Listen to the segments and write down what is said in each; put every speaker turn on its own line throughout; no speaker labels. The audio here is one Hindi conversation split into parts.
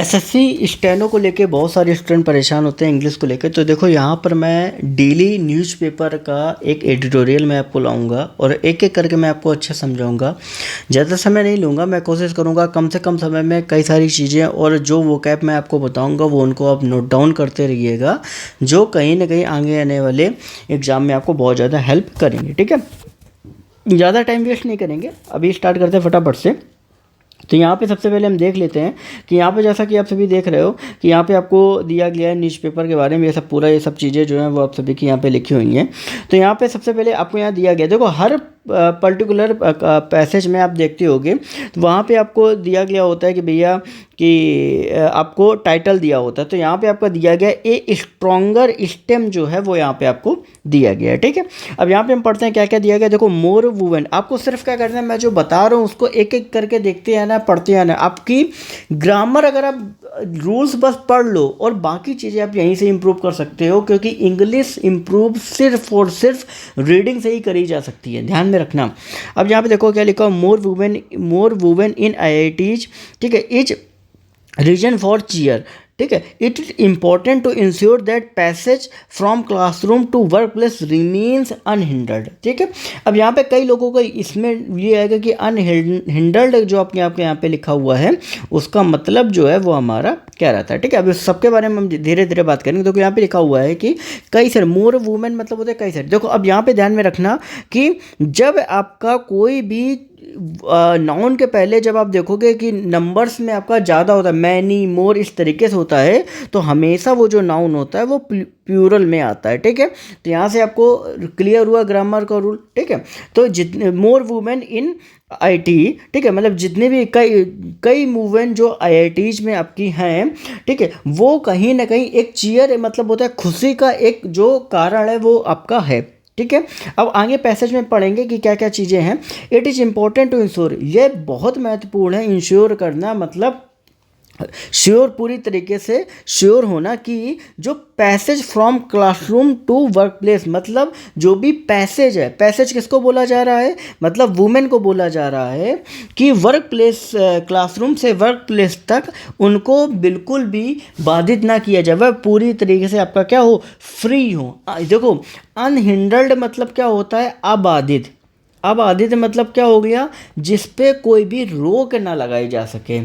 एसएससी स्टेनो को लेके बहुत सारे स्टूडेंट परेशान होते हैं इंग्लिश को लेके। तो देखो यहाँ पर मैं डेली न्यूज़पेपर का एक एडिटोरियल मैं आपको लाऊंगा और एक एक करके मैं आपको अच्छा समझाऊंगा। ज़्यादा समय नहीं लूँगा, मैं कोशिश करूँगा कम से कम समय में कई सारी चीज़ें और जो वोकैब मैं आपको बताऊँगा वो उनको आप नोट डाउन करते रहिएगा, जो कहीं ना कहीं आगे आने वाले एग्ज़ाम में आपको बहुत ज़्यादा हेल्प करेंगे। ठीक है, ज़्यादा टाइम वेस्ट नहीं करेंगे, अभी स्टार्ट करते हैं फटाफट से। तो यहाँ पे सबसे पहले हम देख लेते हैं कि यहाँ पे जैसा कि आप सभी देख रहे हो कि यहाँ पे आपको दिया गया है न्यूज़पेपर के बारे में, ये सब पूरा ये सब चीज़ें जो हैं वो आप सभी की यहाँ पे लिखी हुई हैं। तो यहाँ पे सबसे पहले आपको यहाँ दिया गया, देखो हर पर्टिकुलर पैसेज में आप देखते होगे तो वहाँ पे आपको दिया गया होता है कि भैया कि आपको टाइटल दिया होता है। तो यहाँ पे आपका दिया गया ए स्ट्रॉन्गर स्टेम जो है वो यहाँ पे आपको दिया गया है। ठीक है, अब यहाँ पे हम पढ़ते हैं क्या क्या दिया गया। देखो मोर वुमेन, आपको सिर्फ क्या करना है, मैं जो बता रहा हूँ उसको एक एक करके देखते हैं ना, पढ़ते हैं ना। आपकी ग्रामर अगर आप रूल्स बस पढ़ लो और बाकी चीज़ें आप यहीं से इम्प्रूव कर सकते हो, क्योंकि इंग्लिश इम्प्रूव सिर्फ और सिर्फ रीडिंग से ही करी जा सकती है, ध्यान में रखना। अब यहाँ पे देखो क्या लिखा, मोर वुमेन इन IITs, ठीक है, इज रीजन फॉर चीयर। ठीक है, it is important to ensure that passage from classroom to work place remains unhindered. ठीक है, अब यहाँ पे कई लोगों का इसमें ये आएगा कि अनहिंडर्ड जो आपके यहाँ पे लिखा हुआ है उसका मतलब जो है वो हमारा क्या रहता है। ठीक है, अब इस सबके बारे में हम धीरे धीरे बात करेंगे। तो यहाँ पे लिखा हुआ है कि कई सारे, मोर वुमेन मतलब होते हैं कई सारे। देखो अब यहाँ पे ध्यान में रखना कि जब आपका कोई भी नाउन के पहले जब आप देखोगे कि नंबर्स में आपका ज़्यादा होता है, मैनी मोर इस तरीके से होता है, तो हमेशा वो जो नाउन होता है वो प्लूरल में आता है। ठीक है, तो यहाँ से आपको क्लियर हुआ ग्रामर का रूल। ठीक है, तो जितने मोर वुमेन इन IT, ठीक है, मतलब जितने भी कई वुमेन जो IITs में आपकी हैं, ठीक है, वो कहीं ना कहीं एक चीयर मतलब होता है खुशी का एक जो कारण है वो आपका है। ठीक है, अब आगे पैसेज में पढ़ेंगे कि क्या क्या चीज़ें हैं। It is important to ensure, ये बहुत महत्वपूर्ण है, इंश्योर करना मतलब श्योर, पूरी तरीके से श्योर होना कि जो passage from classroom to work place, मतलब जो भी पैसेज है, पैसेज किसको बोला जा रहा है, मतलब वुमेन को बोला जा रहा है कि वर्क प्लेस, क्लासरूम से वर्क प्लेस तक उनको बिल्कुल भी बाधित ना किया जाए, वह पूरी तरीके से आपका क्या हो, फ्री हो। देखो अनहिंडर्ड मतलब क्या होता है, अबाधित। अबाधित मतलब क्या हो गया, जिस पे कोई भी रोक ना लगाई जा सके।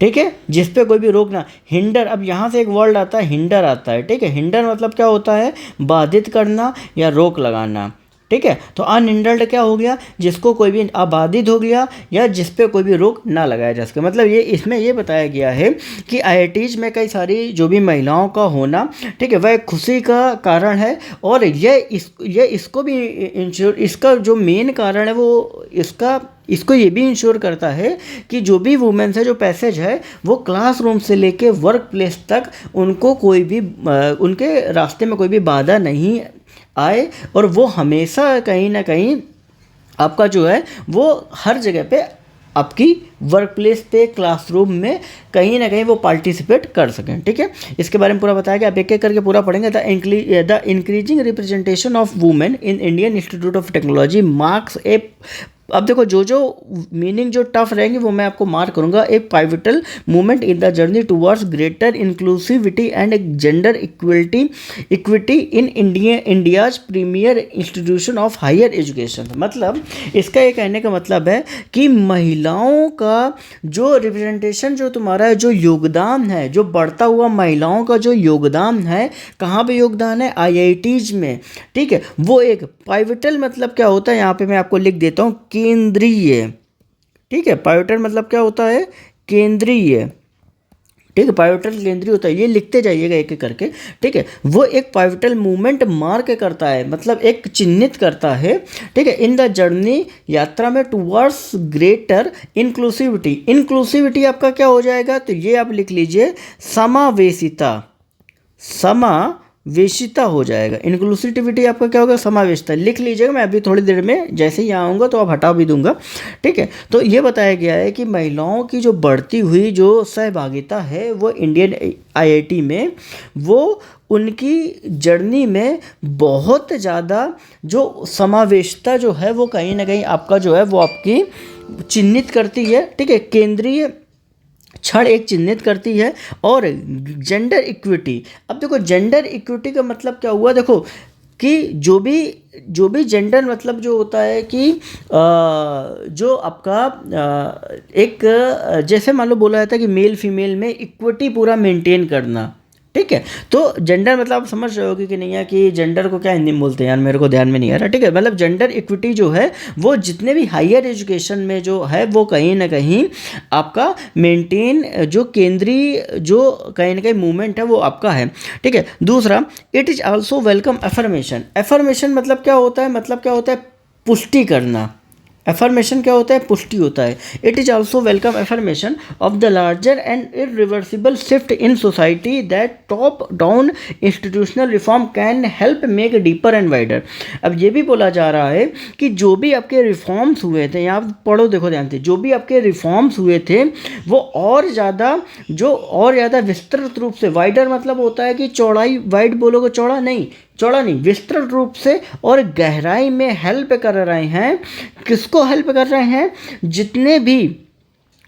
ठीक है, जिस पे कोई भी रोक ना, हिंडर, अब यहाँ से एक वर्ड आता है हिंडर आता है। ठीक है, हिंडर मतलब क्या होता है, बाधित करना या रोक लगाना। ठीक है, तो अनहिंडर्ड क्या हो गया, जिसको कोई भी अबाधित हो गया या जिस पे कोई भी रोक ना लगाया जा सके। मतलब ये इसमें ये बताया गया है कि IITs में कई सारी जो भी महिलाओं का होना, ठीक है, वह एक खुशी का कारण है। और ये इसको भी इंश्योर, इसका जो मेन कारण है वो इसको ये भी इंश्योर करता है कि जो भी वुमेन्स है, जो पैसेज है, वो क्लासरूम से लेके वर्क प्लेस तक उनको कोई भी उनके रास्ते में कोई भी बाधा नहीं आए, और वो हमेशा कहीं ना कहीं आपका जो है वो हर जगह पे आपकी वर्क प्लेस पे, क्लासरूम में कहीं ना कहीं वो पार्टिसिपेट कर सकें। ठीक है, इसके बारे में पूरा बताया गया, आप एक एक करके पूरा पढ़ेंगे। The increasing representation of women in Indian Institute of Technology marks a, अब देखो जो मीनिंग जो टफ रहेंगे वो मैं आपको मार्क करूंगा, a pivotal movement in the journey towards greater inclusivity and gender equity in India's premier institution of higher education. मतलब इसका ये कहने का मतलब है कि महिलाओं का जो रिप्रेजेंटेशन, जो तुम्हारा है, जो योगदान है, जो बढ़ता हुआ महिलाओं का जो योगदान है, कहाँ पे योगदान है, IITs में। ठीक है, वो एक पाइवटल मतलब क्या होता है, यहाँ पे मैं आपको लिख देता हूँ, केंद्रीय। ठीक है, पाइवटल मतलब क्या होता है, केंद्रीय। ठीक है, पाइवटल केंद्रीय होता है, ये लिखते जाइएगा एक एक करके। ठीक है, वो एक पाइवटल मूवमेंट मार्क करता है, मतलब एक चिन्हित करता है। ठीक है, इन द जर्नी, यात्रा में, टुवर्ड्स ग्रेटर इंक्लूसिविटी। इंक्लूसिविटी आपका क्या हो जाएगा, तो ये आप लिख लीजिए, समावेशिता। समावेशिता हो जाएगा, इंक्लूसिविटी आपका क्या होगा, समावेशिता। लिख लीजिएगा, मैं अभी थोड़ी देर में जैसे ही आऊँगा तो आप हटा भी दूंगा। ठीक है, तो ये बताया गया है कि महिलाओं की जो बढ़ती हुई जो सहभागिता है वो इंडियन IIT में, वो उनकी जर्नी में बहुत ज़्यादा जो समावेशिता जो है वो कहीं ना कहीं आपका जो है वो आपकी चिन्हित करती है। ठीक है, केंद्रीय क्षण एक चिन्हित करती है। और जेंडर इक्विटी, अब देखो जेंडर इक्विटी का मतलब क्या हुआ, देखो कि जो भी जेंडर मतलब जो होता है कि जो आपका एक जैसे मान लो बोला जाता है कि मेल फीमेल में इक्विटी पूरा मेंटेन करना, ठीक है। तो जेंडर मतलब आप समझ रहे होगे कि नहीं है कि जेंडर को क्या हिंदी में बोलते हैं यार, मेरे को ध्यान में नहीं आ रहा, ठीक है। मतलब जेंडर इक्विटी जो है वो जितने भी हायर एजुकेशन में जो है वो कहीं ना कहीं आपका मेंटेन, जो केंद्रीय जो कहीं ना कहीं मूवमेंट है वो आपका है, ठीक है। दूसरा, it is also welcome affirmation. Affirmation मतलब क्या होता है, मतलब क्या होता है, पुष्टि करना। एफर्मेशन क्या होता है, पुष्टि होता है। It is also welcome affirmation of the larger and irreversible shift in society that top down institutional reform can help make deeper and wider. अब ये भी बोला जा रहा है कि जो भी आपके रिफॉर्म्स हुए थे, यहाँ पढ़ो देखो ध्यान से, जो भी आपके रिफॉर्म्स हुए थे वो और ज़्यादा विस्तृत रूप से, वाइडर मतलब होता है कि चौड़ाई, वाइड बोलोगे चौड़ा नहीं, विस्तृत रूप से और गहराई में हेल्प कर रहे हैं। किसको हेल्प कर रहे हैं, जितने भी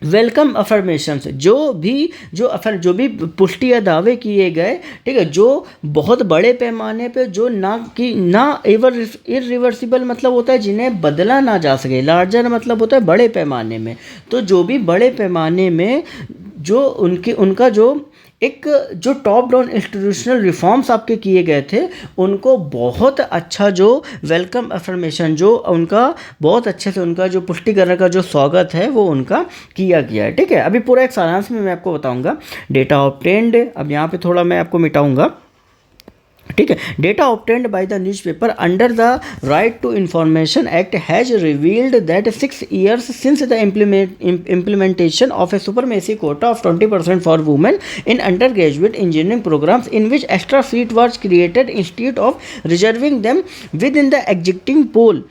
वेलकम अफर्मेशंस, जो भी पुष्टि या दावे किए गए, ठीक है, जो बहुत बड़े पैमाने पे, जो ना इरिवर्सिबल मतलब होता है जिन्हें बदला ना जा सके, लार्जर मतलब होता है बड़े पैमाने में। तो जो भी बड़े पैमाने में जो उनका जो टॉप डाउन इंस्टीट्यूशनल रिफॉर्म्स आपके किए गए थे, उनको बहुत अच्छा जो वेलकम अफर्मेशन, जो उनका बहुत अच्छे से उनका जो पुष्टिकरण का जो स्वागत है वो उनका किया गया है, ठीक है। अभी पूरा एक सारांश में मैं आपको बताऊंगा। डेटा ऑब्टेन्ड, अब यहाँ पे थोड़ा मैं आपको मिटाऊंगा, ठीक है। Data obtained by the newspaper under the right to information act has revealed that 6 years since the implementation of a supremacy quota of 20% for women in undergraduate engineering programs, in which extra seat was created instead of reserving them within the existing pool,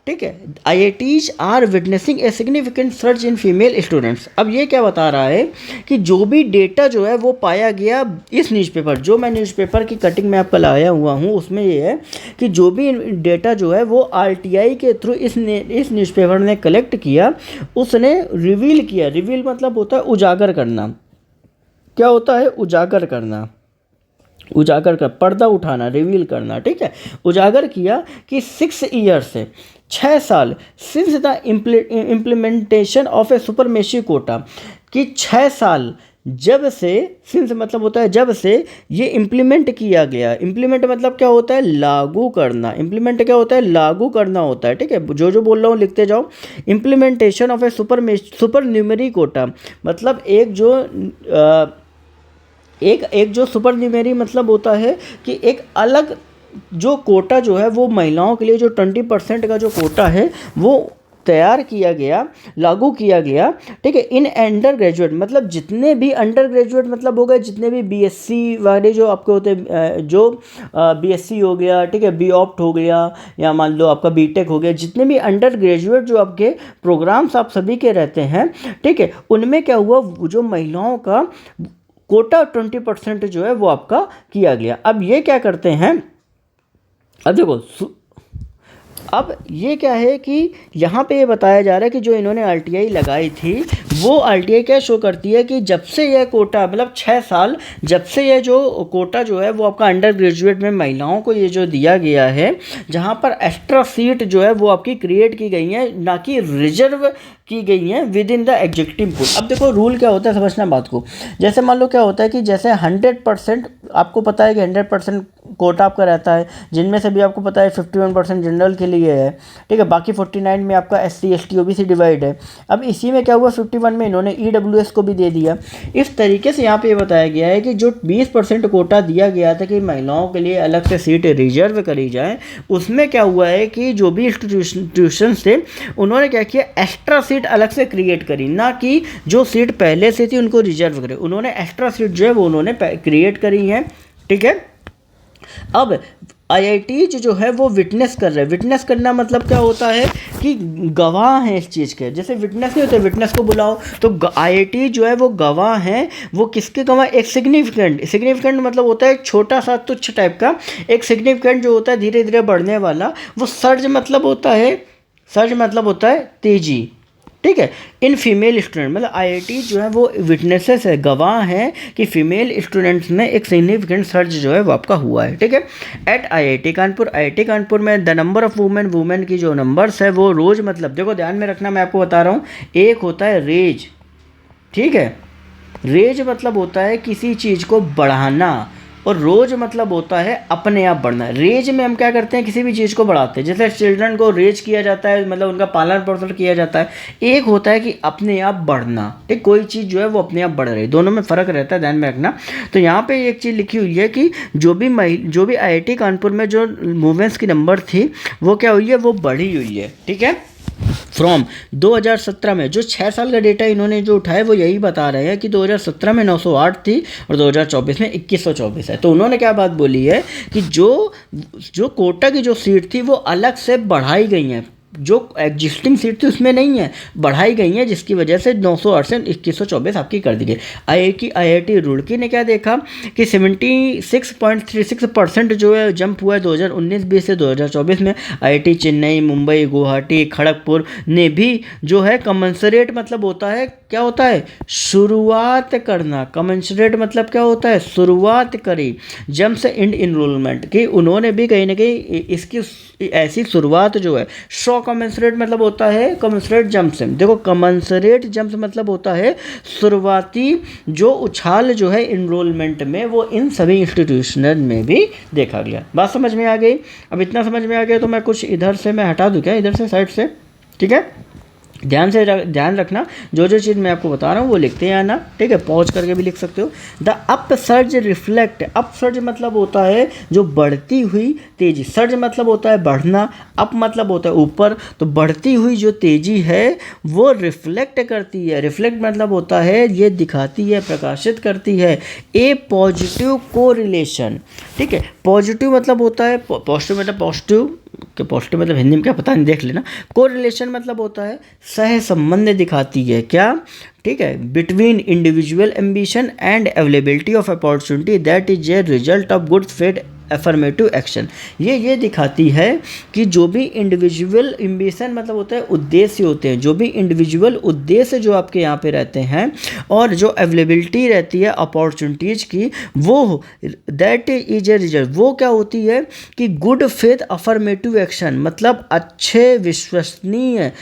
ठीक है। IITs are witnessing a significant search in female students. अब ये क्या बता रहा है कि जो भी डेटा जो है वो पाया गया इस न्यूज़पेपर, जो मैं न्यूज़पेपर की कटिंग में आपका लाया हुआ हूँ, उसमें ये है कि जो भी डेटा जो है वो RTI के थ्रू इस न्यूज़पेपर ने कलेक्ट किया, उसने रिवील किया। रिवील मतलब होता है उजागर करना। क्या होता है, उजागर करना, उजागर कर, पर्दा उठाना, रिवील करना, ठीक है। उजागर किया कि 6 years से 6 साल since the implementation of a supremacy quota, कि 6 साल जब से, सिंस मतलब होता है जब से, ये इम्प्लीमेंट किया गया। इम्प्लीमेंट मतलब क्या होता है, लागू करना। इम्प्लीमेंट क्या होता है, लागू करना होता है, ठीक है। जो बोल रहा हूँ लिखते जाओ। Implementation of a supernumerary quota मतलब एक जो सुपर न्यूमेरी मतलब होता है कि एक अलग जो कोटा जो है वो महिलाओं के लिए जो 20% का जो कोटा है वो तैयार किया गया, लागू किया गया, ठीक है। इन अंडर ग्रेजुएट मतलब जितने भी अंडर ग्रेजुएट मतलब हो गए, जितने भी BSc वाले जो आपके होते हैं, जो BSc हो गया, ठीक है, B.Opt हो गया, या मान लो आपका B.Tech हो गया, जितने भी अंडर ग्रेजुएट जो आपके प्रोग्राम्स आप सभी के रहते हैं, ठीक है, उनमें क्या हुआ, जो महिलाओं का कोटा 20% जो है वो आपका किया गया। अब ये क्या करते हैं, अब देखो, अब ये क्या है कि यहाँ पे ये बताया जा रहा है कि जो इन्होंने RTI लगाई थी, वो RTI क्या शो करती है कि जब से यह कोटा मतलब 6 साल जब से यह जो कोटा जो है वो आपका अंडर ग्रेजुएट में महिलाओं को ये जो दिया गया है, जहाँ पर एक्स्ट्रा सीट जो है वो आपकी क्रिएट की गई हैं, ना कि रिजर्व की गई हैं with in the executive pool. अब देखो रूल क्या होता है, समझना बात को। जैसे मान लो क्या होता है कि जैसे 100%, आपको पता है कि 100% कोटा आपका रहता है, जिनमें से भी आपको पता है 51% जनरल के लिए है, ठीक है, बाकी 49 में आपका SC ST OBC डिवाइड है। अब इसी में क्या हुआ, 51 में इन्होंने EWS को भी दे दिया। इस तरीके से यहाँ पे ये बताया गया है कि जो 20% कोटा दिया गया था कि महिलाओं के लिए अलग से सीट रिजर्व करी जाए, उसमें क्या हुआ है कि जो भी इंस्टीट्यूशन थे उन्होंने क्या किया, एक्स्ट्रा सीट अलग से क्रिएट करी, ना कि जो सीट पहले से थी उनको रिजर्व करे। उन्होंने एक्स्ट्रा सीट जो है वो उन्होंने क्रिएट करी हैं, ठीक है। अब IIT जो है वो विटनेस कर रहे हैं। विटनेस करना मतलब क्या होता है कि गवाह हैं इस चीज़ के। जैसे विटनेस नहीं होते, विटनेस को बुलाओ, तो IIT जो है वो गवाह हैं। वो किसके गवाह, एक सिग्निफिकेंट मतलब होता है एक छोटा सा तुच्छ टाइप का, एक सिग्निफिकेंट जो होता है धीरे धीरे बढ़ने वाला। वो सर्ज मतलब होता है तेजी, ठीक है। इन फीमेल स्टूडेंट मतलब आईआईटी जो है वो विटनेसेस है, गवाह हैं कि फीमेल स्टूडेंट्स में एक सिग्निफिकेंट सर्च जो है वो आपका हुआ है, ठीक है। एट आईआईटी कानपुर में द नंबर ऑफ वुमेन की जो नंबर्स है वो रोज़ मतलब देखो ध्यान में रखना, मैं आपको बता रहा हूँ, एक होता है रेज, ठीक है। रेज मतलब होता है किसी चीज़ को बढ़ाना, और रोज मतलब होता है अपने आप बढ़ना। रेज में हम क्या करते हैं, किसी भी चीज़ को बढ़ाते हैं, जैसे चिल्ड्रन को रेज किया जाता है, मतलब उनका पालन पोषण किया जाता है। एक होता है कि अपने आप बढ़ना, ठीक, कोई चीज़ जो है वो अपने आप बढ़ रही है, दोनों में फ़र्क रहता है, ध्यान में रखना। तो यहाँ पे एक चीज़ लिखी हुई है कि जो भी आईआईटी कानपुर में जो वुमेन्स की नंबर थी वो क्या हुई है, वो बढ़ी हुई है, ठीक है। फ्रॉम 2017 में जो 6 साल का डेटा इन्होंने जो उठाया वो यही बता रहे हैं कि 2017 में 908 थी और 2024 में 2124 है। तो उन्होंने क्या बात बोली है कि जो कोटा की जो सीट थी वो अलग से बढ़ाई गई हैं, जो एग्जिस्टिंग सीट थी उसमें नहीं है, बढ़ाई गई है, जिसकी वजह से 908 से 2124 आपकी कर दी गई। आईआईटी रुड़की ने क्या देखा कि 76.36% जो है जंप हुआ है 2019-20 से 2024 में। आईआईटी चेन्नई, मुंबई, गुवाहाटी, खड़गपुर ने भी जो है कमेंसरेट मतलब होता है, क्या होता है, शुरुआत करना। कमेंसरेट मतलब क्या होता है, शुरुआत करी जंप से इंड इनरोलमेंट की, उन्होंने भी कहीं ना कहीं इसकी ऐसी शुरुआत जो है। शो कमेंसरेट मतलब होता है कमेंसरेट जंप से, देखो कमेंसरेट जंप मतलब होता है शुरुआती जो उछाल जो है इनरोलमेंट में, वो इन सभी इंस्टीट्यूशन में भी देखा गया। बात समझ में आ गई? अब इतना समझ में आ गया तो मैं कुछ इधर से मैं हटा दूं क्या, इधर से साइड से, ठीक है। ध्यान रखना, जो चीज़ मैं आपको बता रहा हूँ वो लिखते हैं आना, ठीक है, पॉज करके भी लिख सकते हो। द अपसर्ज रिफ्लेक्ट, अपसर्ज मतलब होता है जो बढ़ती हुई तेजी, सर्ज मतलब होता है बढ़ना, अप मतलब होता है ऊपर, तो बढ़ती हुई जो तेजी है वो रिफ्लेक्ट करती है। रिफ्लेक्ट मतलब होता है ये दिखाती है, प्रकाशित करती है ए पॉजिटिव कोरिलेशन, ठीक है। पॉजिटिव मतलब होता है, पॉजिटिव मतलब पॉजिटिव, कि पॉजिटिव मतलब हिंदी में क्या पता नहीं, देख लेना। कोरिलेशन मतलब होता है सह संबंध दिखाती है, क्या, ठीक है, between individual ambition and availability of opportunity that is a result of good faith affirmative action. ये दिखाती है कि जो भी इंडिविजुअल एम्बिशन मतलब होता है उद्देश्य होते हैं, जो भी इंडिविजुअल उद्देश्य जो आपके यहाँ पे रहते हैं, और जो अवेलेबिलिटी रहती है अपॉर्चुनिटीज़ की, वो दैट इज ए रिजल्ट, वो क्या होती है कि गुड फेथ अफर्मेटिव एक्शन, मतलब अच्छे विश्वसनीय,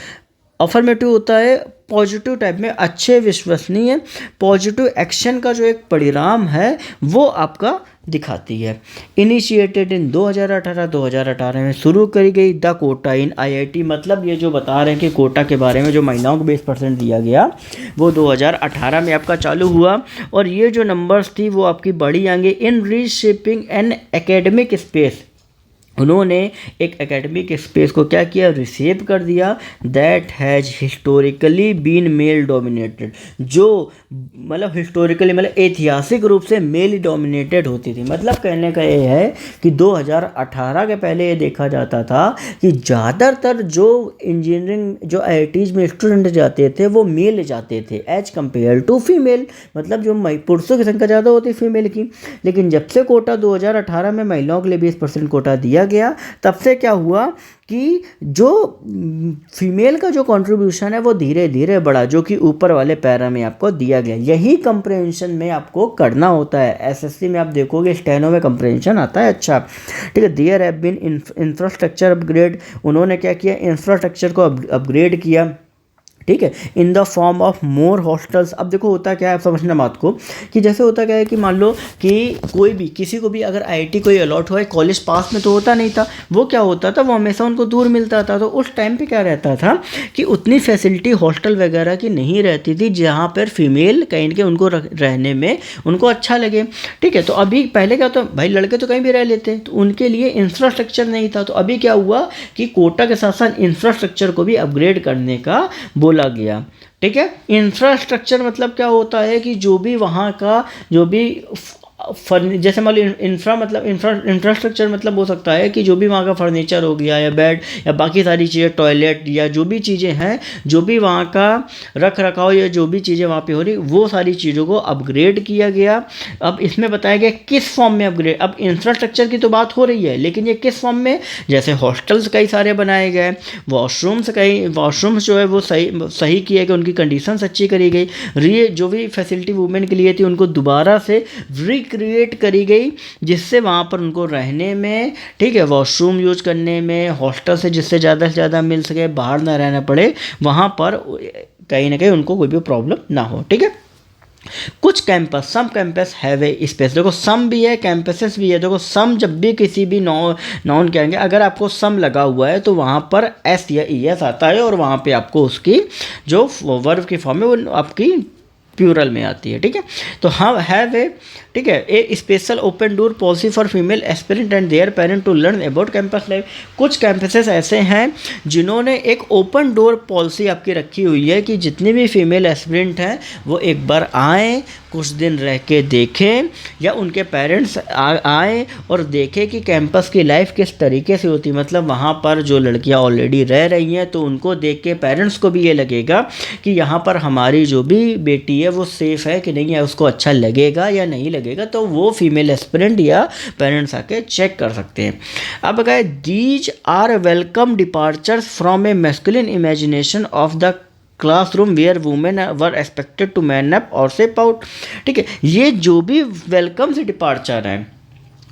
अफर्मेटिव होता है पॉजिटिव टाइप में, अच्छे विश्वसनीय पॉजिटिव एक्शन का जो एक परिणाम है वो आपका दिखाती है। इनिशिएटेड इन 2018 में शुरू करी गई द कोटा इन आईआईटी, मतलब ये जो बता रहे हैं कि कोटा के बारे में जो महिलाओं को 20% दिया गया वो 2018 में आपका चालू हुआ, और ये जो नंबर्स थी वो आपकी बढ़ी आएंगे। इन रीशेपिंग एन एकेडमिक स्पेस, उन्होंने एक एकेडमिक स्पेस को क्या किया, रिसेप कर दिया, that has historically been male dominated, जो मतलब हिस्टोरिकली मतलब ऐतिहासिक रूप से मेल डोमिनेटेड होती थी। मतलब कहने का ये है कि 2018 के पहले ये देखा जाता था कि ज़्यादातर जो इंजीनियरिंग जो आईआईटीज़ में स्टूडेंट जाते थे वो मेल जाते थे एज कम्पेयर टू फीमेल, मतलब जो पुरुषों की संख्या ज़्यादा होती फीमेल की। लेकिन जब से कोटा 2018 में महिलाओं के लिए 20% कोटा दिया गया, तब से क्या हुआ कि जो फीमेल का जो कंट्रीब्यूशन है वो धीरे धीरे बढ़ा, जो कि ऊपर वाले पैरा में आपको दिया गया। यही कंप्रेहेंशन में आपको करना होता है। एसएससी में आप देखोगे स्टेनो में कंप्रेहेंशन आता है, अच्छा, ठीक है। There have been infrastructure upgrade, उन्होंने क्या किया, इंफ्रास्ट्रक्चर को अपग्रेड किया, ठीक है, in the form of more hostels. अब देखो होता क्या है, आप समझना बात को, कि जैसे होता क्या है कि मान लो कि कोई भी किसी को भी अगर आईआईटी कोई अलॉट हुआ है, कॉलेज पास में तो होता नहीं था, वो क्या होता था, वो हमेशा उनको दूर मिलता था। तो उस टाइम पे क्या रहता था कि उतनी फैसिलिटी हॉस्टल वगैरह की नहीं रहती थी जहाँ पर फीमेल कहीं के उनको रहने में उनको अच्छा लगे, ठीक है। तो अभी पहले क्या होता, भाई लड़के तो कहीं भी रह लेते, तो उनके लिए इंफ्रास्ट्रक्चर नहीं था। तो अभी क्या हुआ कि कोटा के साथ साथ इंफ्रास्ट्रक्चर को भी अपग्रेड करने का बोला गया, ठीक है। इंफ्रास्ट्रक्चर मतलब क्या होता है कि जो भी वहाँ का जो भी जैसे मान लो इंफ्रास्ट्रक्चर मतलब हो सकता है कि जो भी वहाँ का फर्नीचर हो गया या बेड या बाकी सारी चीज़ें, टॉयलेट या जो भी चीज़ें हैं, जो भी वहाँ का रख रखाव या जो भी चीज़ें वहाँ पे हो रही, वो सारी चीज़ों को अपग्रेड किया गया। अब इसमें बताया गया किस फॉर्म में अपग्रेड, अब इंफ्रास्ट्रक्चर की तो बात हो रही है, लेकिन ये किस फॉर्म में, जैसे हॉस्टल्स कई सारे बनाए गए, वॉशरूम्स जो है वो सही किए गए, उनकी कंडीशंस अच्छी करी गई, जो भी फैसिलिटी वुमेन के लिए थी उनको दोबारा से रिक्रिएट करी गई, जिससे वहाँ पर उनको रहने में, ठीक है, वॉशरूम यूज करने में, हॉस्टल से जिससे ज़्यादा से ज़्यादा मिल सके, बाहर ना रहना पड़े, वहाँ पर कहीं ना कहीं उनको कोई भी प्रॉब्लम ना हो, ठीक है। कुछ campus, some campus have a space, देखो सम भी है, कैंपसेस भी है। देखो सम जब भी किसी भी नाउन कहेंगे, अगर आपको सम लगा हुआ है तो वहाँ पर एस या ई एस आता है, और वहाँ पे आपको उसकी जो वर्ब की फॉर्म है वो आपकी प्लूरल में आती है, ठीक है। तो हाँ, हैव ए, ठीक है, a special open door policy for female aspirant and their parent to learn about campus life. कुछ कैंपसेस ऐसे हैं जिन्होंने एक ओपन डोर पॉलिसी आपकी रखी हुई है कि जितने भी फीमेल एस्पिरेंट हैं वो एक बार आएँ, कुछ दिन रह के देखें, या उनके पेरेंट्स आएँ और देखें कि कैंपस की लाइफ किस तरीके से होती है। मतलब वहाँ पर जो लड़कियाँ ऑलरेडी रह रही हैं, तो उनको देख के पेरेंट्स को भी ये लगेगा कि यहाँ पर हमारी जो भी बेटी है वो सेफ़ है कि नहीं है, उसको अच्छा लगेगा या नहीं लगेगा, तो वो फीमेल एस्पिरेंट या पेरेंट्स आके चेक कर सकते हैं। अब अगर these are welcome departures from a masculine imagination of the classroom where women were expected to man up और सेप आउट, ठीक है। ये जो भी वेलकम से डिपार्चर है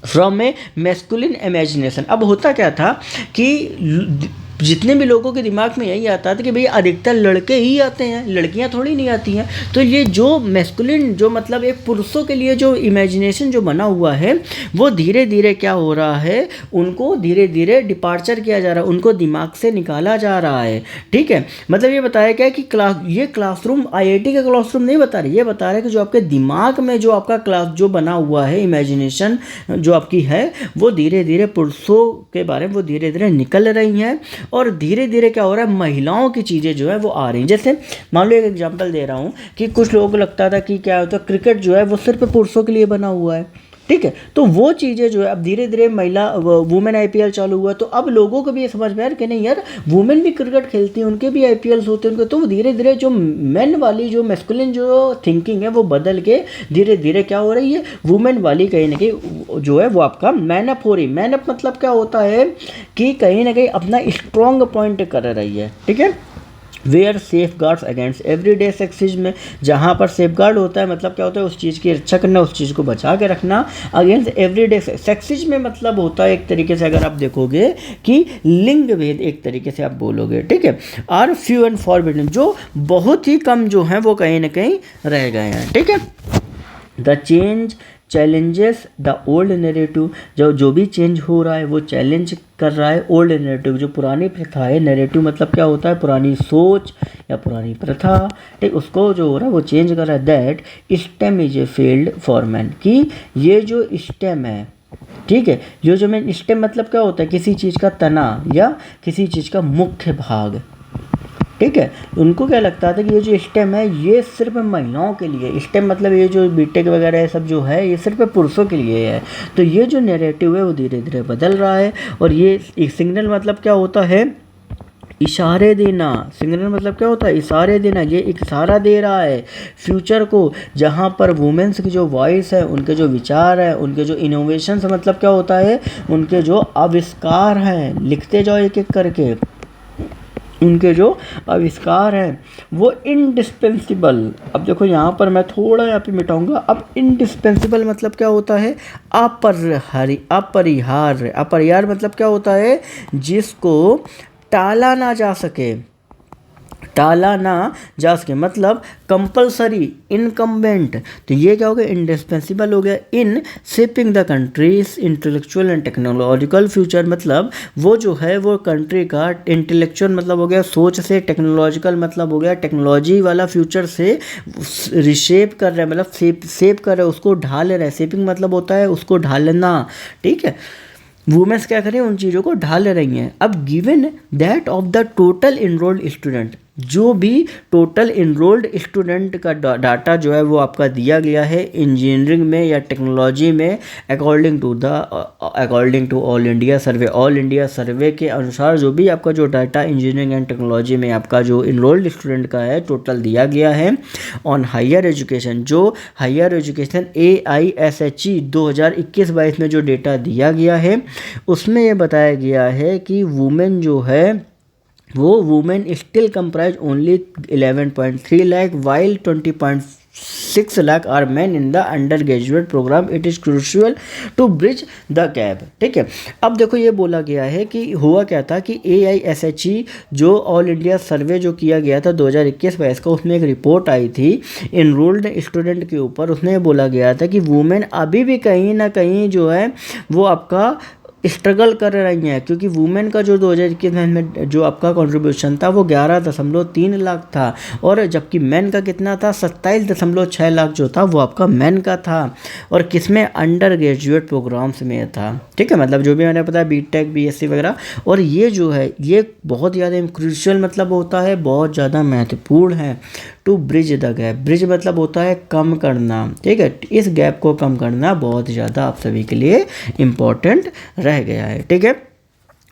फ्रॉम ए मैस्कुलिन इमेजिनेशन, अब होता क्या था कि जितने भी लोगों के दिमाग में यही आता था कि भई अधिकतर लड़के ही आते हैं, लड़कियां थोड़ी नहीं आती हैं। तो ये जो मैस्कुलिन, जो मतलब एक पुरुषों के लिए जो इमेजिनेशन जो बना हुआ है, वो धीरे धीरे क्या हो रहा है, उनको धीरे धीरे डिपार्चर किया जा रहा है, उनको दिमाग से निकाला जा रहा है, ठीक है। मतलब ये बताया गया कि ये क्लासरूम IIT का क्लासरूम नहीं बता रही, ये बता रहा है कि जो आपके दिमाग में जो आपका क्लास जो बना हुआ है, इमेजिनेशन जो आपकी है, वो धीरे धीरे पुरुषों के बारे में वो धीरे धीरे निकल रही हैं, और धीरे धीरे क्या हो रहा है, महिलाओं की चीज़ें जो है वो आ रही हैं। जैसे मान लो एक एग्जांपल दे रहा हूँ कि कुछ लोगों को लगता था कि क्या होता है, क्रिकेट जो है वो सिर्फ पुरुषों के लिए बना हुआ है, ठीक है। तो वो चीज़ें जो है अब धीरे धीरे वुमेन IPL चालू हुआ, तो अब लोगों को भी ये समझ में आया कि नहीं यार, वुमेन भी क्रिकेट खेलती हैं, उनके भी IPLs होते हैं उनके, तो धीरे धीरे जो मेन वाली जो मैस्कुलिन जो थिंकिंग है वो बदल के धीरे धीरे क्या हो रही है, वुमेन वाली कहीं ना कहीं जो है वो आपका मैन अप हो रही। मैन अप मतलब क्या होता है कि कहीं ना कहीं अपना स्ट्रॉन्ग पॉइंट कर रही है, ठीक है। Where safe guards against everyday sexism, जहाँ पर सेफ गार्ड होता है, मतलब क्या होता है, उस चीज़ की रक्षा करना, उस चीज़ को बचा के रखना, अगेंस्ट एवरीडे सेक्सिज्म में मतलब होता है एक तरीके से अगर आप देखोगे कि लिंग भेद एक तरीके से आप बोलोगे, ठीक है। आर फ्यू एंड फॉरबिडन, जो बहुत ही कम जो हैं वो कहीं ना कहीं रह गए हैं, ठीक है। The change challenges the old narrative, जो भी चेंज हो रहा है वो चैलेंज कर रहा है ओल्ड नैरेटिव, जो पुरानी प्रथा है। नैरेटिव मतलब क्या होता है, पुरानी सोच या पुरानी प्रथा, ठीक, उसको जो हो रहा है वो चेंज कर रहा है। That stem is a field for man, कि ये जो स्टेम है, ठीक है, जो मैं स्टेम मतलब क्या होता है, किसी चीज़ का तना या किसी चीज़ का मुख्य भाग, ठीक है। उनको क्या लगता था कि ये जो स्टेम है ये सिर्फ महिलाओं के लिए, स्टेम मतलब ये जो बीटेक वगैरह है सब जो है ये सिर्फ पुरुषों के लिए है। तो ये जो नैरेटिव है वो धीरे धीरे बदल रहा है। और ये एक सिग्नल मतलब क्या होता है, इशारे देना। सिग्नल मतलब क्या होता है, इशारे देना। ये एक इशारा दे रहा है फ्यूचर को, जहाँ पर वुमेन्स की जो वॉइस है, उनके जो विचार है, उनके जो इनोवेशंस मतलब क्या होता है, उनके जो आविष्कार हैं, लिखते जाओ एक एक करके, उनके जो आविष्कार हैं वो इंडिस्पेंसिबल। अब देखो यहाँ पर मैं थोड़ा यहाँ पे मिटाऊंगा। अब इंडिस्पेंसिबल मतलब क्या होता है, अपरिहार्य। अपरिहार्य मतलब क्या होता है, जिसको टाला ना जा सके, टाला ना जा सके मतलब कंपलसरी, इनकम्बेंट। तो ये क्या हो गया, इंडिस्पेंसिबल हो गया। In shaping the countries intellectual and technological future, मतलब वो जो है वो कंट्री का इंटेलेक्चुअल मतलब हो गया सोच से, टेक्नोलॉजिकल मतलब हो गया टेक्नोलॉजी वाला फ्यूचर से रिशेप कर रहे हैं, मतलब शेप कर रहे हैं, उसको ढाल रहे हैं। शेपिंग मतलब होता है उसको ढालना, ठीक है। वुमेन्स क्या करें, उन चीज़ों को ढाल रही हैं। अब given that of the total enrolled student, जो भी टोटल इनरोल्ड स्टूडेंट का डाटा जो है वो आपका दिया गया है इंजीनियरिंग में या टेक्नोलॉजी में according to all India survey के अनुसार जो भी आपका जो डाटा इंजीनियरिंग एंड टेक्नोलॉजी में आपका जो इनरोल्ड स्टूडेंट का है टोटल दिया गया है। ऑन हायर एजुकेशन, जो हायर एजुकेशन AISHE 2021-22 में जो डेटा दिया गया है उसमें ये बताया गया है कि वुमेन जो है वो women still comprise only 11.3 lakh while 20.6 lakh are men in the under graduate programme. It is crucial to bridge the gap. ठीक है, अब देखो ये बोला गया है कि हुआ क्या था कि AISHE जो ऑल इंडिया सर्वे जो किया गया था 2021-22 का, उसमें एक रिपोर्ट आई थी इनरोल्ड स्टूडेंट के ऊपर। उसमें बोला गया था कि वुमेन अभी भी कहीं ना कहीं जो है वो आपका स्ट्रगल कर रही हैं, क्योंकि वुमेन का जो 2021 में जो आपका कंट्रीब्यूशन था वो 11.3 लाख था, और जबकि मेन का कितना था 27.6 लाख जो था वो आपका मेन का था, और किसमें अंडर ग्रेजुएट प्रोग्राम्स में था। ठीक है, मतलब जो भी मैंने बताया BTech BSc वगैरह। और ये जो है ये बहुत ज़्यादा क्रूशियल मतलब होता है, बहुत ज़्यादा महत्वपूर्ण है to bridge the gap. Bridge मतलब होता है कम करना। ठीक है, इस गैप को कम करना बहुत ज़्यादा आप सभी के लिए इम्पॉर्टेंट रह गया है। ठीक है,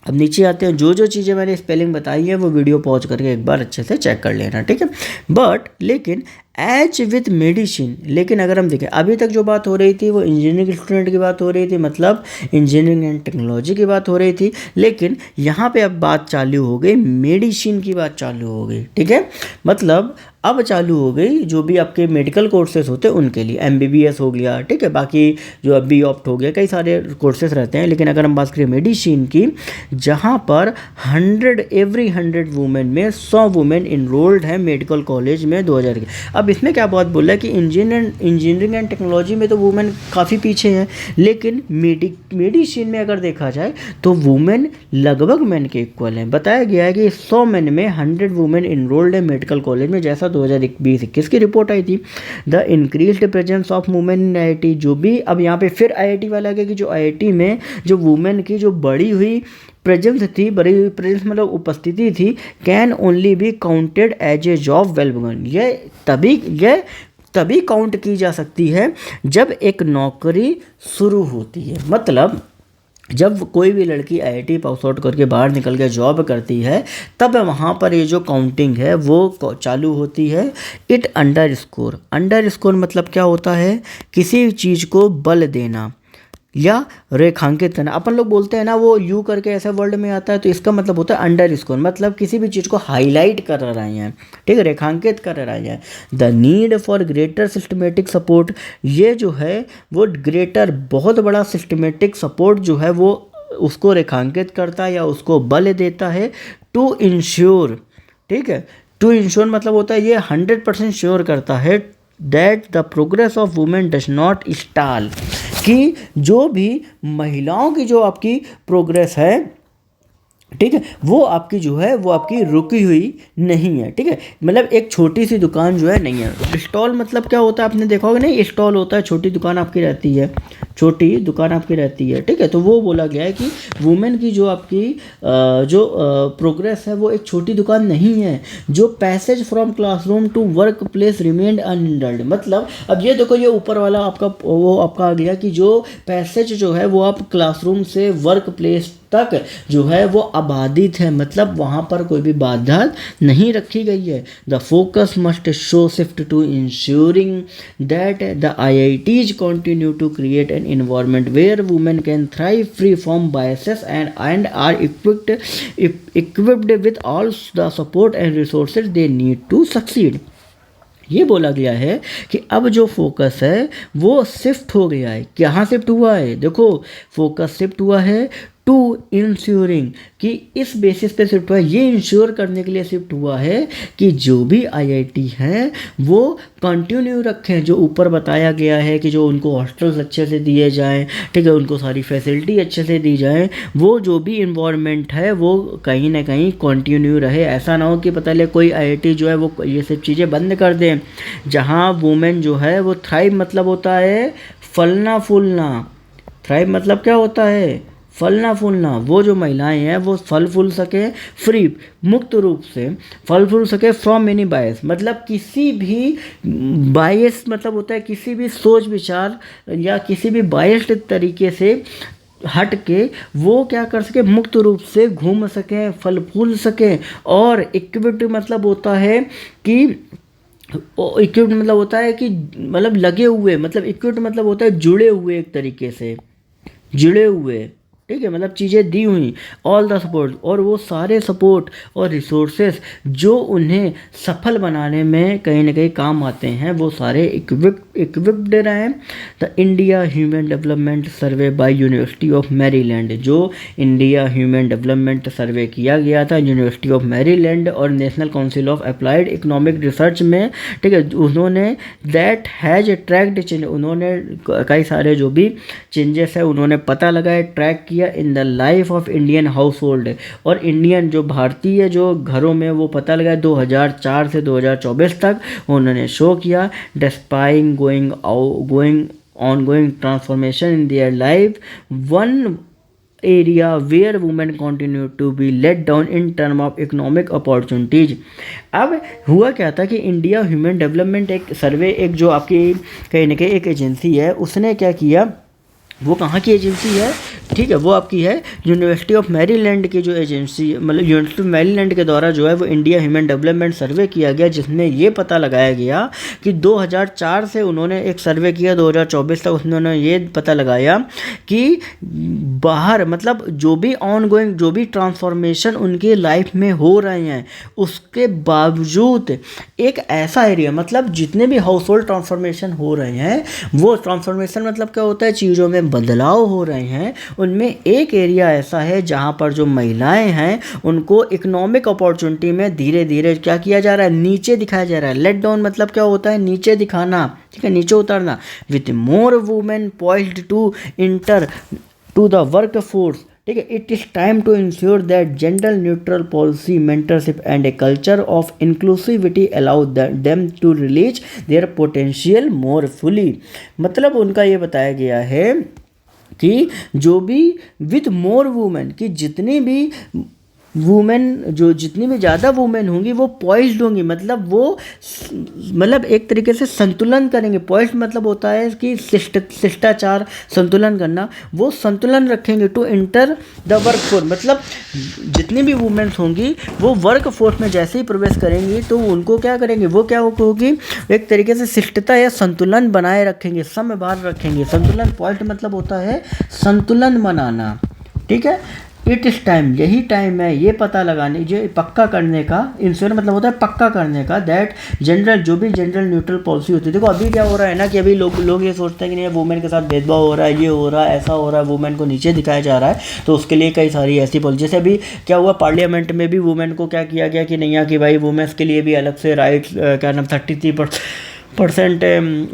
अब नीचे आते हैं। जो जो चीज़ें मैंने स्पेलिंग बताई है वो वीडियो पॉज करके एक बार अच्छे से चेक कर लेना। ठीक है, बट लेकिन एज विथ मेडिसिन, लेकिन अगर हम देखें अभी तक जो बात हो रही थी वो इंजीनियरिंग स्टूडेंट की बात हो रही थी, मतलब इंजीनियरिंग एंड टेक्नोलॉजी की बात हो रही थी, लेकिन यहाँ पे अब बात चालू हो गई मेडिसिन की बात चालू हो गई। ठीक है, मतलब अब चालू हो गई जो भी आपके मेडिकल कोर्सेज होते हैं उनके लिए, MBBS हो गया। ठीक है, बाकी जो अब BOpt हो गया, कई सारे कोर्सेज रहते हैं, लेकिन अगर हम बात करें मेडिसिन की, जहाँ पर 100 वुमेन में 100 वुमेन इनरोल्ड है मेडिकल कॉलेज में 2000 के। अब इसमें क्या बात बोल रहा है कि इंजीनियरिंग एंड टेक्नोलॉजी में तो वुमेन काफ़ी पीछे हैं, लेकिन मेडिसिन में अगर देखा जाए तो वुमेन लगभग मैन के इक्वल हैं। बताया गया है कि 100 मैन में 100 वुमेन इनरोल्ड है मेडिकल कॉलेज में, जैसा 2020-21 की रिपोर्ट आई थी। The increased presence of women in IIT, जो भी अब यहाँ पे फिर IIT वाला गया कि जो IIT में जो वुमेन की जो बढ़ी हुई प्रेजेंस थी, बड़ी हुई प्रेजेंस मतलब उपस्थिति थी, can only be counted as a job well begun. यह तभी काउंट की जा सकती है जब एक नौकरी शुरू होती है। मतलब जब कोई भी लड़की IIT पास आउट करके बाहर निकल के जॉब करती है तब वहाँ पर ये जो काउंटिंग है वो चालू होती है। इट अंडरस्कोर मतलब क्या होता है, किसी चीज़ को बल देना या रेखांकित करना। अपन लोग बोलते हैं ना वो यू करके ऐसा वर्ड में आता है, तो इसका मतलब होता है अंडरस्कोर, मतलब किसी भी चीज़ को हाईलाइट कर रहे हैं। ठीक है, रेखांकित कर रहे हैं। The need for greater systematic support, ये जो है वो ग्रेटर बहुत बड़ा सिस्टमेटिक सपोर्ट जो है वो उसको रेखांकित करता है या उसको बल देता है। टू इंश्योर, ठीक है, टू इंश्योर मतलब होता है ये 100% श्योर करता है that the progress of women does not stall, कि जो भी महिलाओं की जो आपकी प्रोग्रेस है, ठीक है, वो आपकी जो है वो आपकी रुकी हुई नहीं है। ठीक है, मतलब एक छोटी सी दुकान जो है नहीं है। स्टॉल मतलब क्या होता है आपने देखा होगा नहीं, स्टॉल होता है छोटी दुकान आपकी रहती है, छोटी दुकान आपकी रहती है। ठीक है, तो वो बोला गया है कि वुमेन की जो आपकी जो प्रोग्रेस है वो एक छोटी दुकान नहीं है। जो passage from classroom to work place remained unhindered, मतलब अब ये देखो ये ऊपर वाला आपका वो आपका आ गया कि जो पैसेज जो है वो आप क्लासरूम से वर्क प्लेस तक जो है वो अबाधित है, मतलब वहाँ पर कोई भी बाधा नहीं रखी गई है। The focus must show shift to ensuring that the IITs continue to create an environment where women can thrive free from biases and are equipped with all the support and resources they need to succeed। ये बोला गया है कि अब जो फोकस है वो शिफ्ट हो गया है। कहाँ शिफ्ट हुआ है, देखो फोकस शिफ्ट हुआ है टू इंश्योरिंग, कि इस बेसिस पे शिफ्ट हुआ है, ये इंश्योर करने के लिए शिफ्ट हुआ है कि जो भी IIT हैं वो कंटिन्यू रखें जो ऊपर बताया गया है कि जो उनको हॉस्टल्स अच्छे से दिए जाएं, ठीक है, उनको सारी फैसिलिटी अच्छे से दी जाए, वो जो भी इन्वायरमेंट है वो कहीं ना कहीं कंटिन्यू रहे। ऐसा ना हो कि पता ले कोई IIT जो है वो ये सब चीज़ें बंद कर दें। जहाँ वुमेन जो है वो थ्राइव मतलब होता है फलना फूलना, थ्राइव मतलब क्या होता है फलना फूलना, वो जो महिलाएं हैं वो फल फूल सके, फ्री मुक्त रूप से फल फूल सके फ्रॉम एनी बायस, मतलब किसी भी बायस मतलब होता है किसी भी सोच विचार या किसी भी बायस्ड तरीके से हट के वो क्या कर सके, मुक्त रूप से घूम सकें, फल फूल सकें। और इक्विटी मतलब होता है कि इक्विट मतलब होता है कि मतलब लगे हुए, मतलब इक्विट मतलब होता है जुड़े हुए, एक तरीके से जुड़े हुए, ठीक है, मतलब चीज़ें दी हुई, ऑल द सपोर्ट, और वो सारे सपोर्ट और रिसोर्सेस जो उन्हें सफल बनाने में कहीं ना कहीं काम आते हैं वो सारे इक्विप्ड हैं। The India human development survey by University of Maryland, जो इंडिया ह्यूमन डेवलपमेंट सर्वे किया गया था यूनिवर्सिटी ऑफ मैरीलैंड और National Council of Applied Economic Research में, ठीक है, उन्होंने दैट हैज ट्रैक्ड चेंज, उन्होंने कई सारे जो भी चेंजेस है उन्होंने पता लगाया, ट्रैक किया in the life of Indian house hold, और इंडियन जो भारतीय जो घरों में वो पता लगाया 2004 से 2024 तक उन्होंने शो किया। Despite going ongoing transformation in their life, one area where women continue to be let down in term of economic opportunities। अब हुआ क्या था कि इंडिया ह्यूमन डेवलपमेंट एक सर्वे, एक जो आपकी कहीं ना कहीं एक एजेंसी है, उसने क्या किया, वो कहाँ की एजेंसी है, ठीक है, वो आपकी है यूनिवर्सिटी ऑफ मैरीलैंड की जो एजेंसी, मतलब यूनिवर्सिटी ऑफ मैरीलैंड के द्वारा जो है वो इंडिया ह्यूमन डेवलपमेंट सर्वे किया गया, जिसमें ये पता लगाया गया कि 2004 से उन्होंने एक सर्वे किया 2024 तक, उन्होंने ये पता लगाया कि बाहर मतलब जो भी ऑनगोइंग जो भी ट्रांसफॉर्मेशन उनकी लाइफ में हो रहे हैं उसके बावजूद एक ऐसा एरिया, मतलब जितने भी हाउस होल्ड ट्रांसफॉर्मेशन हो रहे हैं, वो ट्रांसफॉर्मेशन मतलब क्या होता है, चीज़ों में बदलाव हो रहे हैं, उनमें एक एरिया ऐसा है जहां पर जो महिलाएं हैं उनको इकोनॉमिक अपॉर्चुनिटी में धीरे धीरे क्या किया जा रहा है, नीचे दिखाया जा रहा है। लेट डाउन मतलब क्या होता है, नीचे दिखाना, ठीक है, नीचे उतारना। With more women poised to enter to the work force, ठीक है, it is time to ensure that gender neutral policy, mentorship and a culture of inclusivity allow them to release their potential more fully. मतलब उनका ये बताया गया है कि जो भी विथ मोर वुमेन, कि जितनी भी वुमेन, जो जितनी भी ज़्यादा वुमेन होंगी वो पॉइज्ड होंगी, मतलब वो मतलब एक तरीके से संतुलन करेंगे। पॉइज्ड मतलब होता है कि शिष्टाचार, संतुलन करना, वो संतुलन रखेंगे। To enter the work force, मतलब जितनी भी वुमेन्स होंगी वो वर्क फोर्स में जैसे ही प्रवेश करेंगी तो उनको क्या करेंगे, वो क्या होगी, एक तरीके से शिष्टता या संतुलन बनाए रखेंगे, समभार रखेंगे। संतुलन, पॉइंट मतलब होता है संतुलन बनाना, ठीक है। इट इस टाइम, यही टाइम है ये पता लगाने, जो पक्का करने का, इंश्योर मतलब होता है पक्का करने का, दैट जनरल, जो भी जनरल न्यूट्रल पॉलिसी होती है। देखो अभी क्या हो रहा है ना कि अभी लोग ये सोचते हैं कि नहीं वुमेन के साथ भेदभाव हो रहा है, ये हो रहा है, ऐसा हो रहा है, वुमेन को नीचे दिखाया जा रहा है, तो उसके लिए कई सारी ऐसी पॉलिसी, जैसे अभी क्या हुआ पार्लियामेंट में भी वुमेन को क्या किया गया कि नहीं कि भाई वुमेन्स के लिए भी अलग से राइट्स, क्या नाम 33%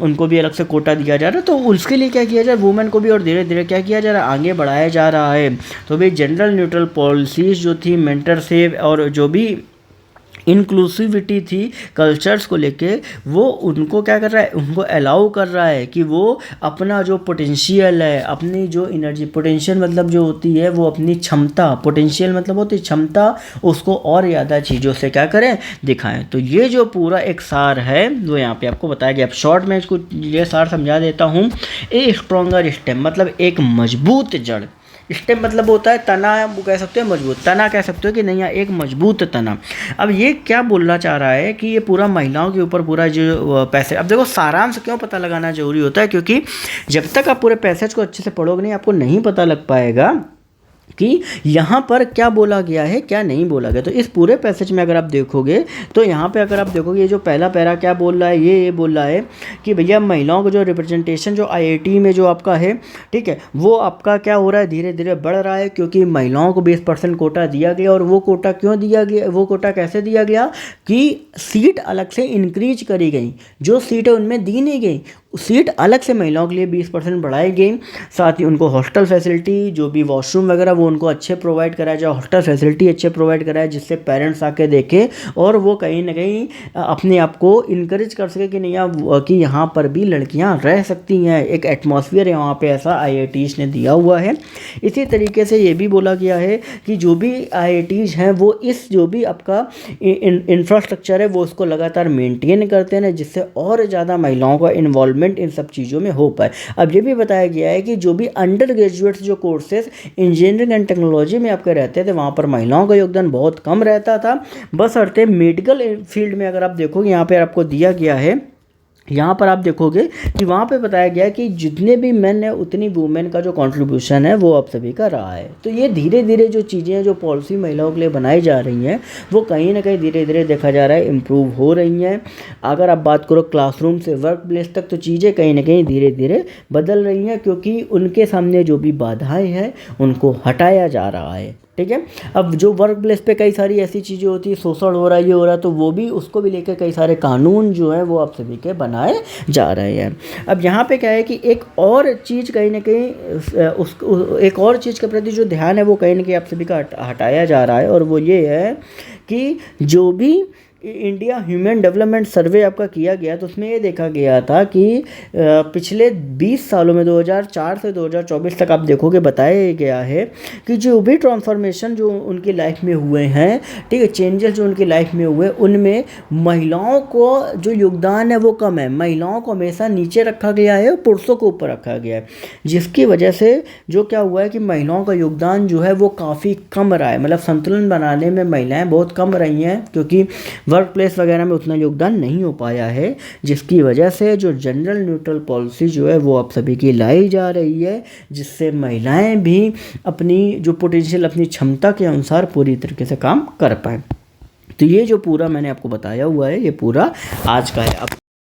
उनको भी अलग से कोटा दिया जा रहा है, तो उसके लिए क्या किया जाए, वुमेन को भी और धीरे धीरे क्या किया जा रहा है, आगे बढ़ाया जा रहा है। तो भाई जनरल न्यूट्रल पॉलिसीज़ जो थी, मेंटरशिप और जो भी इंक्लूसिविटी थी कल्चर्स को लेके, वो उनको क्या कर रहा है, उनको अलाउ कर रहा है कि वो अपना जो पोटेंशियल है, अपनी जो एनर्जी, पोटेंशियल मतलब जो होती है वो अपनी क्षमता, पोटेंशियल मतलब होती है क्षमता, उसको और ज़्यादा चीज़ों से क्या करें, दिखाएं। तो ये जो पूरा एक सार है वो यहाँ पे आपको बताया गया। अब शॉर्ट में इसको ये सार समझा देता हूँ। ए स्ट्रॉन्गर स्टेम मतलब एक मजबूत जड़, स्टेम मतलब होता है तना, वो कह सकते हैं मजबूत तना, कह सकते हो कि नहीं, एक मजबूत तना। अब ये क्या बोलना चाह रहा है कि ये पूरा महिलाओं के ऊपर पूरा जो पैसे, अब देखो सारांश क्यों पता लगाना जरूरी होता है, क्योंकि जब तक आप पूरे पैसेज को अच्छे से पढ़ोगे नहीं आपको नहीं पता लग पाएगा कि यहाँ पर क्या बोला गया है, क्या नहीं बोला गया। तो इस पूरे पैसेज में अगर आप देखोगे तो यहाँ पे अगर आप देखोगे ये जो पहला पैरा क्या बोल रहा है, ये बोल रहा है कि भैया महिलाओं को जो रिप्रेजेंटेशन जो आईआईटी में जो आपका है, ठीक है, वो आपका क्या हो रहा है, धीरे धीरे बढ़ रहा है, क्योंकि महिलाओं को 20% कोटा दिया गया। और वो कोटा क्यों दिया गया, वो कोटा कैसे दिया गया कि सीट अलग से इंक्रीज करी गई, जो सीटें उनमें दी नहीं गई सीट अलग से महिलाओं के लिए 20% बढ़ाई गई। साथ ही उनको हॉस्टल फैसिलिटी, जो भी वॉशरूम वगैरह वो उनको अच्छे प्रोवाइड कराया जाए, हॉस्टल फैसिलिटी अच्छे प्रोवाइड कराए, जिससे पेरेंट्स आके देखें और वो कहीं ना कहीं अपने आप को इनकरेज कर सके कि नहीं कि यहाँ पर भी लड़कियाँ रह सकती हैं। एक एटमॉस्फेयर यहाँ पे ऐसा IITs ने दिया हुआ है। इसी तरीके से ये भी बोला गया है कि जो भी IITs हैं वो इस जो भी आपका इंफ्रास्ट्रक्चर है वो उसको लगातार मेंटेन करते हैं, जिससे और ज़्यादा महिलाओं का इन्वॉल्वमेंट इन सब चीज़ों में हो पाए। अब ये भी बताया गया है कि जो भी अंडर ग्रेजुएट्स जो कोर्सेज इंजीनियरिंग एंड टेक्नोलॉजी में आपके रहते थे वहाँ पर महिलाओं का योगदान बहुत कम रहता था। बशर्ते मेडिकल फील्ड में अगर आप देखोगे यहाँ पर आपको दिया गया है, यहाँ पर आप देखोगे कि वहाँ पे बताया गया है कि जितने भी मेन है उतनी वुमेन का जो कंट्रीब्यूशन है वो आप सभी का रहा है। तो ये धीरे धीरे जो चीज़ें हैं, जो पॉलिसी महिलाओं के लिए बनाई जा रही हैं, वो कहीं ना कहीं धीरे धीरे देखा जा रहा है इम्प्रूव हो रही हैं। अगर आप बात करो क्लासरूम से वर्क प्लेस तक, तो चीज़ें कहीं ना कहीं धीरे धीरे बदल रही हैं, क्योंकि उनके सामने जो भी बाधाएँ हैं उनको हटाया जा रहा है। ठीक है। अब जो वर्क प्लेस पे कई सारी ऐसी चीज़ें होती है, शोषण हो रहा है, ये हो रहा है, तो वो भी उसको भी लेकर कई सारे कानून जो है वो आप सभी के बनाए जा रहे हैं। अब यहाँ पे क्या है कि एक और चीज़ कहीं ना कहीं एक और चीज़ के प्रति जो ध्यान है वो कहीं ना कहीं आप सभी का हटाया जा रहा है, और वो ये है कि जो भी इंडिया ह्यूमन डेवलपमेंट सर्वे आपका किया गया, तो उसमें ये देखा गया था कि पिछले 20 सालों में 2004 से 2024 तक आप देखोगे बताया गया है कि जो भी ट्रांसफॉर्मेशन जो उनकी लाइफ में हुए हैं, ठीक है, चेंजेस जो उनकी लाइफ में हुए, उनमें महिलाओं को जो योगदान है वो कम है। महिलाओं को हमेशा नीचे रखा गया है और पुरुषों को ऊपर रखा गया है, जिसकी वजह से जो क्या हुआ है कि महिलाओं का योगदान जो है वो काफ़ी कम रहा है। मतलब संतुलन बनाने में महिलाएं बहुत कम रही हैं, क्योंकि वर्क प्लेस वगैरह में उतना योगदान नहीं हो पाया है, जिसकी वजह से जो जेंडर न्यूट्रल पॉलिसी जो है वो आप सभी की लाई जा रही है, जिससे महिलाएं भी अपनी जो पोटेंशियल, अपनी क्षमता के अनुसार पूरी तरीके से काम कर पाएँ। तो ये जो पूरा मैंने आपको बताया हुआ है, ये पूरा आज का है। अब